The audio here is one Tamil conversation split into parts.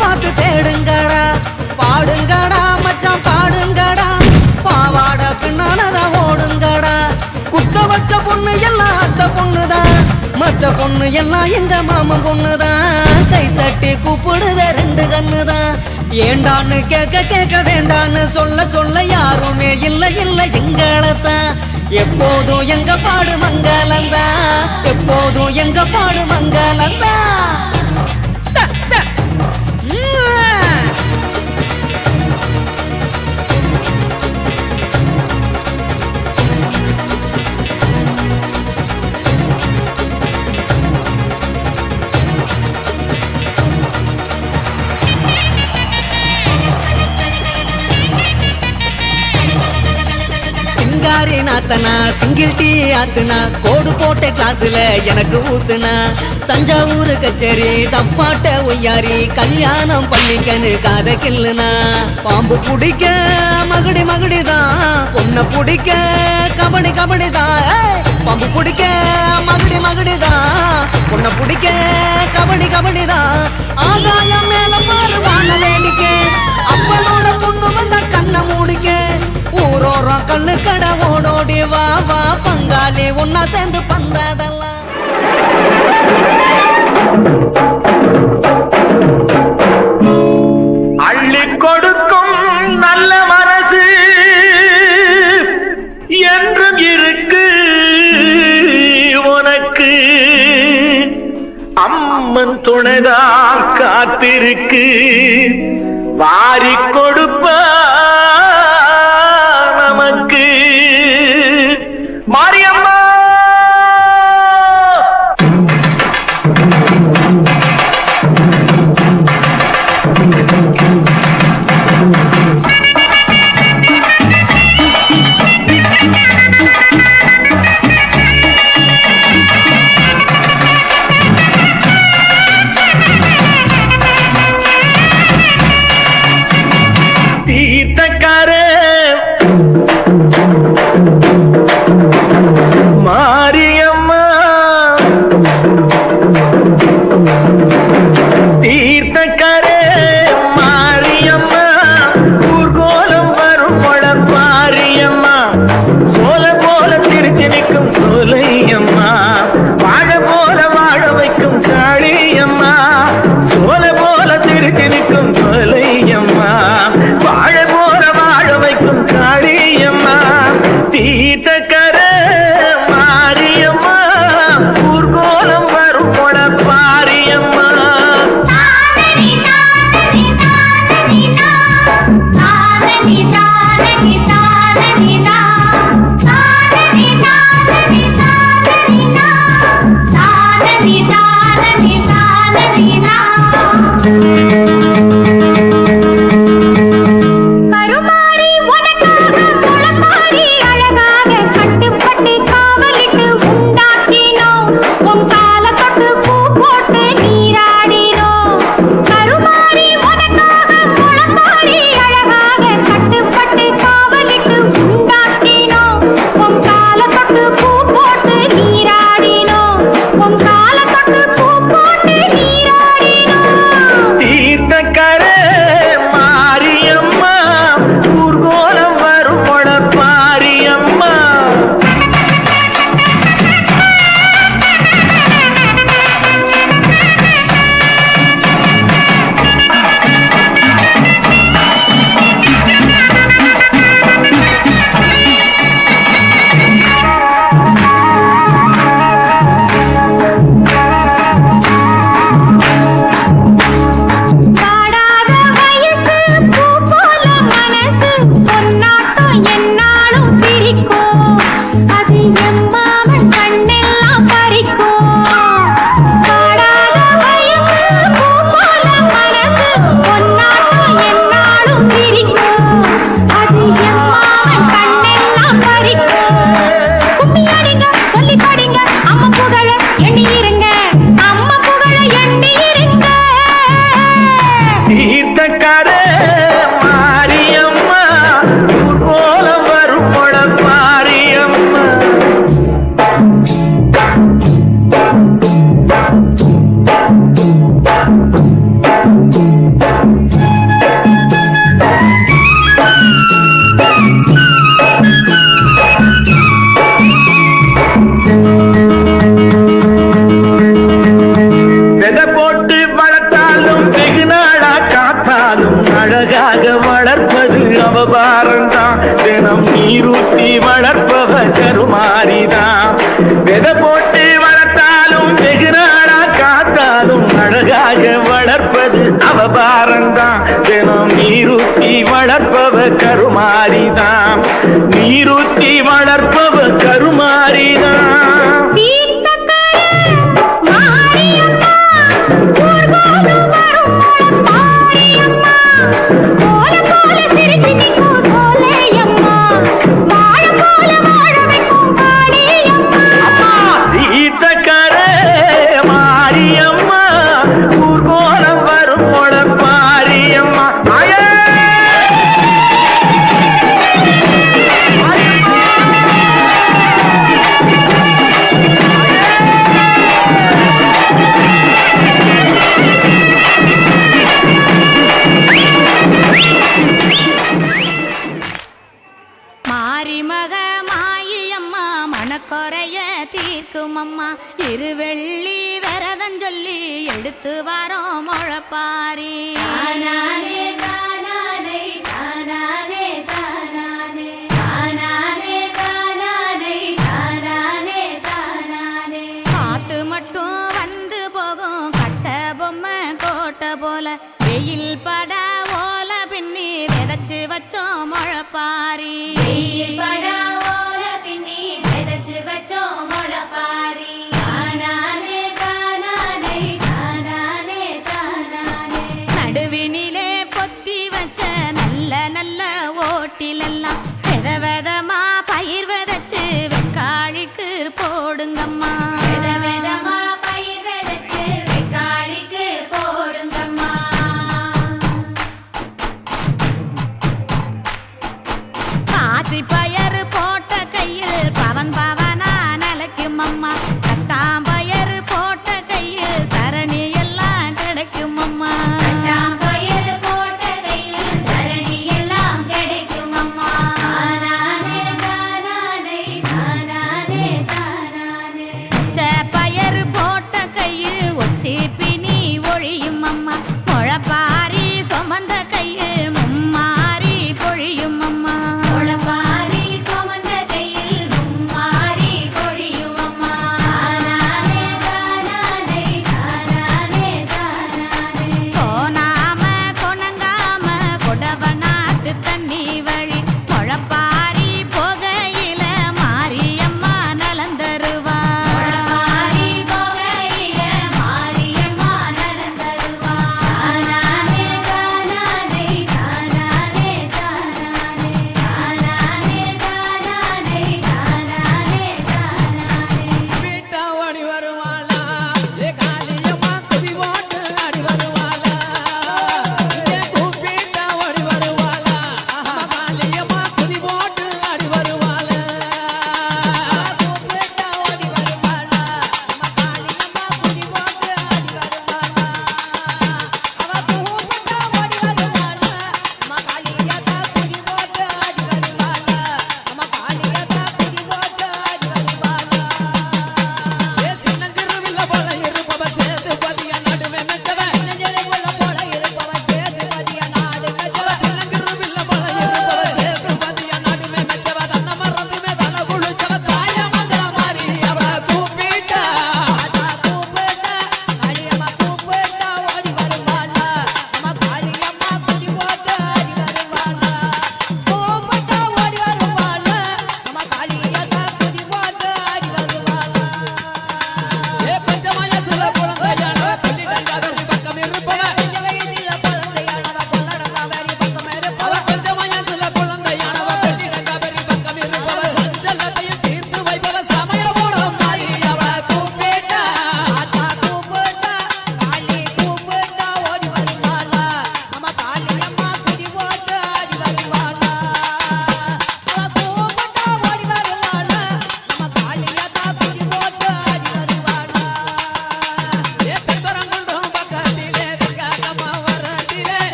பார்த்து தேடுங்கடா, பாடுங்கடா மச்சான் பாடுங்கடா, பாவாட பின்னாலதான் ஓடுங்கடா. குத்த வச்ச பொண்ணு எல்லாம் அத்த பொண்ணுதான், மத்த பொண்ணு எல்லாம் எங்க மாமன் பொண்ணுதான். கை தட்டி கூப்பிடுத ரெண்டு கண்ணுதான். ஏண்டான்னு கேட்க கேட்க வேண்டான்னு சொல்ல சொல்ல யாருமே இல்ல இல்ல எங்களத்தான். எப்போதும் எங்க பாடு மங்களந்தா, எப்போதும் எங்க பாடு மங்களந்தா. சிங்காரி நாத்தனா சிங்கிள் டீ ஆத்துனா, கோடு போட்ட கிளாஸ்ல எனக்கு ஊத்துனா. தஞ்சாவூர் கச்சேரி தப்பாட்ட ஒய்யாரி, கல்யாணம் பண்ணிக்கன்னு காத கில்லுனா. பாம்பு பிடிக்க மகுடி மகுடிதான், பொண்ணை பிடிக்க கபடி கபடிதான். பாம்பு பிடிக்க மகுடி மகுடிதான், பொண்ணை பிடிக்க கபடி கபடிதான். ஆகாயம் மேல பாரு வான வேடிக்கை, அப்பனோட பொண்ணு வந்த கண்ணை மூடிக்க. ஊரோரம் கண்ணு கடை ஓடோடி வா வா பங்காளி ஒன்னா சேர்ந்து பந்தாடலாம். அள்ளி கொடுக்கும் நல்ல மனசு என்றும் இருக்கு உனக்கு, அம்மன் துணைதான் காத்திருக்கு, வாரி கொடுப்ப நமக்கு மாரியம்மா. மாரியம்மா தீர்த்தக்கரே மாரியம்மா, ஊர்கோலம் வரும் படம் மாரியம்மா. சோல போல சிரிச்சு நிற்கும் சோலையம்மா, வாழ போல வாழ வைக்கும் காளியம்மா. சோல போல சிரிச்சு நிற்கும் சோலையம்மா, வாழ போல வாழ வைக்கும் காளியம்மா. தீர்த்தக்கர மாரியம்மா, ஊர்கோலம் வரும் கொட பாரியம்மா. நீரூத்தி வளர்ப்பவ கருமாரிதான், நீரூத்தி வளர்ப்பவ கருமாரிதான். இருவெள்ளி வரதன் சொல்லி எடுத்து வரோம் முழப்பாரி. காத்து மட்டும் வந்து போகும் கட்ட பொம்மை கோட்டை போல, வெயில் பட ஓல பின்னி விதைச்சு வச்சோம் முழப்பாரி. நடுவினிலே பொத்தி வச்ச நல்ல நல்ல ஓட்டிலெல்லாம் வித விதமா பயிர் விதைச்சு வெக்காளிக்கு போடுங்கம்மா. பாசி பயறு போட்ட கையில் பவன் பவனா நிலைக்கும் அம்மா, கட்டாம்பயறு போட்ட கையில் தரணி எல்லாம் கிடைக்கும் அம்மா. பயறு போட்ட கையில் ஒச்சி பினி ஒழியும் அம்மா, முழப்பாரி சுமந்த கையில் மும்மாரி பொழியும் அம்மா. போனாம கொணங்காம கொடவனாத்து தண்ணி வழி, முழப்பாரி போகையில மாரியம்மா நலந்தருவா.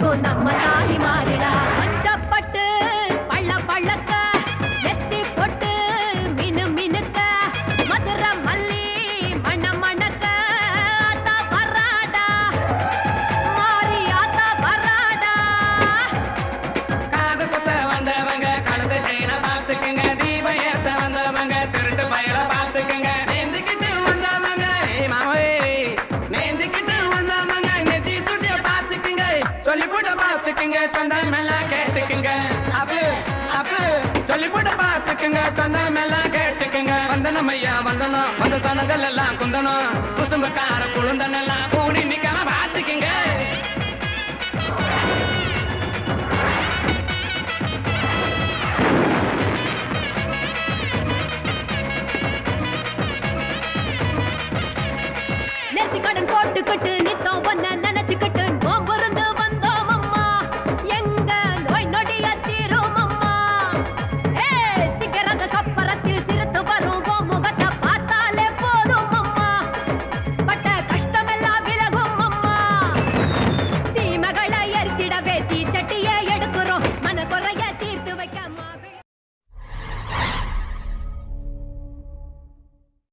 காக்கும் நம்ம தாய் மாறிடா மஞ்சப்பட்டு பள்ள பள்ளக்க நெத்தி பொட்டு மினு மினுக்க மதுரை மல்லி மண மணக்க ஆத்தா பராடா மாறி ஆத்தா பராடா காது குத்த வந்தவங்க கழுத்து செய்யற பார்த்துக்குங்க தீபம் ஏத்த வந்தவங்க திருட்டு பயல பார்த்துக்குங்க நேர்ந்துக்கிட்டு வந்தவங்க மாவே நேர்ந்துக்கிட்டு வந்தவங்க நெத்தி சுட்டிய பார்த்துக்குங்க சொல்லி போட்டு பார்த்துக்குங்க சொந்தம் எல்லாம் கேட்டுக்குங்க அப்பு அப்பு சொல்லி போட்டு பார்த்துக்குங்க சொந்தம் எல்லாம் கேட்டுக்குங்க வந்தனம் ஐயா வந்தனம் வந்த சனங்கள் எல்லாம் குந்தனம் குசும்புக்கார குழுந்தனெல்லாம் கூடி நிக்காம பார்த்துக்குங்க